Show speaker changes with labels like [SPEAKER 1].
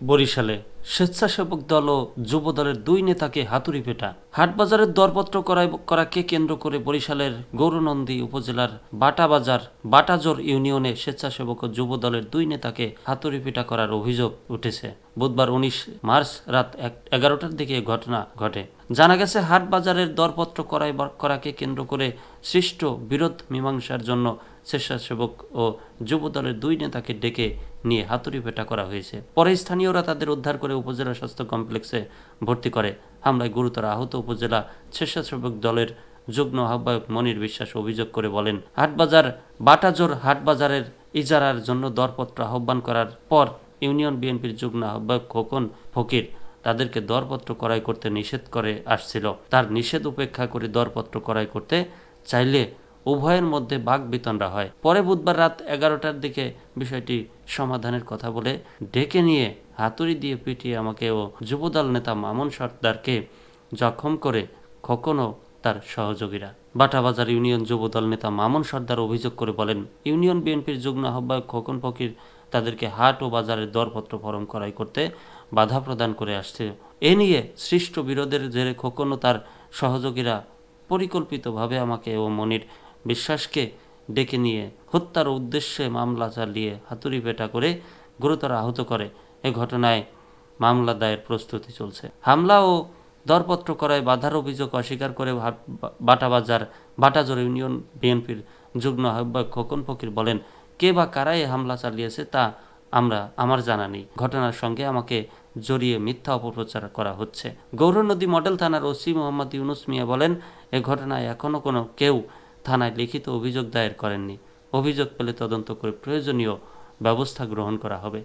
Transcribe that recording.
[SPEAKER 1] বরিশালে স্বেচ্ছাসেবক দল ও যুব দলের দুই নেতাকে হাতুড়ি পেটা। হাটবাজারের দরপত্র করাকে কেন্দ্র করে বরিশালের গৌরনন্দী উপজেলার বাটাজোর ইউনিয়নে স্বেচ্ছাসেবক ও যুব দলের দুই নেতাকে হাতুড়ি পেটা করার অভিযোগ উঠেছে। বুধবার ১৯ মার্চ রাত ১১টার দিকে ঘটনা ঘটে। জানা গেছে, হাটবাজারের দরপত্র করাকে কেন্দ্র করে সৃষ্ট বিরোধ মীমাংসার জন্য স্বেচ্ছাসেবক ও যুব দলের দুই নেতাকে ডেকে নিয়ে হাতুড়ি পেটা করা হয়েছে। পরে স্থানীয়রা তাদের উদ্ধার করে উপজেলা স্বাস্থ্য কমপ্লেক্সে ভর্তি করে। হামলায় গুরুতর আহত উপজেলা স্বেচ্ছাসেবক দলের যুগ্ম আহ্বায়ক মনির বিশ্বাস অভিযোগ করে বলেন, বাটাজোর হাটবাজারের ইজারার জন্য দরপত্র আহ্বান করার পর ইউনিয়ন বিএনপির যুগ্ম আহ্বায়ক খোকন ফকির তাদেরকে দরপত্র ক্রয় করতে নিষেধ করে আসছিল। তার নিষেধ উপেক্ষা করে দরপত্র ক্রয় করতে চাইলে উভয়ের মধ্যে বাকবিতণ্ডা হয়। পরে বুধবার রাত ১১টার দিকে বিষয়টি সমাধানের কথা বলে ডেকে নিয়ে হাতুড়ি দিয়ে পিটিয়ে আমাকে ও যুবদল নেতা মামুন সর্দারকে জখম করে খোকন ও তার সহযোগীরা। বাটাবাজার ইউনিয়ন যুবদল নেতা মামুন সর্দার অভিযোগ করে বলেন, ইউনিয়ন বিএনপির যুগ্ম আহ্বায়ক খোকন ফকির তাদেরকে হাট ও বাজারের দরপত্র ফরম ক্রয় করতে বাধা প্রদান করে আসছে। এ নিয়ে সৃষ্ট বিরোধের জেরে খোকন ও তার সহযোগীরা পরিকল্পিতভাবে আমাকে ও মনির বিশ্বাসকে ডেকে নিয়ে হত্যার উদ্দেশ্যে মামলা চালিয়ে হাতুড়ি পেটা করে গুরুতর আহত করে। এ ঘটনায় মামলা দায়ের প্রস্তুতি চলছে। হামলা ও দরপত্র করায় বাধার অভিযোগ অস্বীকার করে বাটাজোর ইউনিয়ন বিএনপির যুগ্ম আহ্বায়ক খোকন ফকির বলেন, কে বা কারা এ হামলা চালিয়েছে তা আমার জানা নেই। ঘটনার সঙ্গে আমাকে জড়িয়ে মিথ্যা অপপ্রচার করা হচ্ছে। গৌরনদী মডেল থানার ওসি মোহাম্মদ ইউনুস মিয়া বলেন, এ ঘটনায় এখনো কোনো কেউ থানায় লিখিত অভিযোগ দায়ের করেননি। অভিযোগ পেলে তদন্ত করে প্রয়োজনীয় ব্যবস্থা গ্রহণ করা হবে।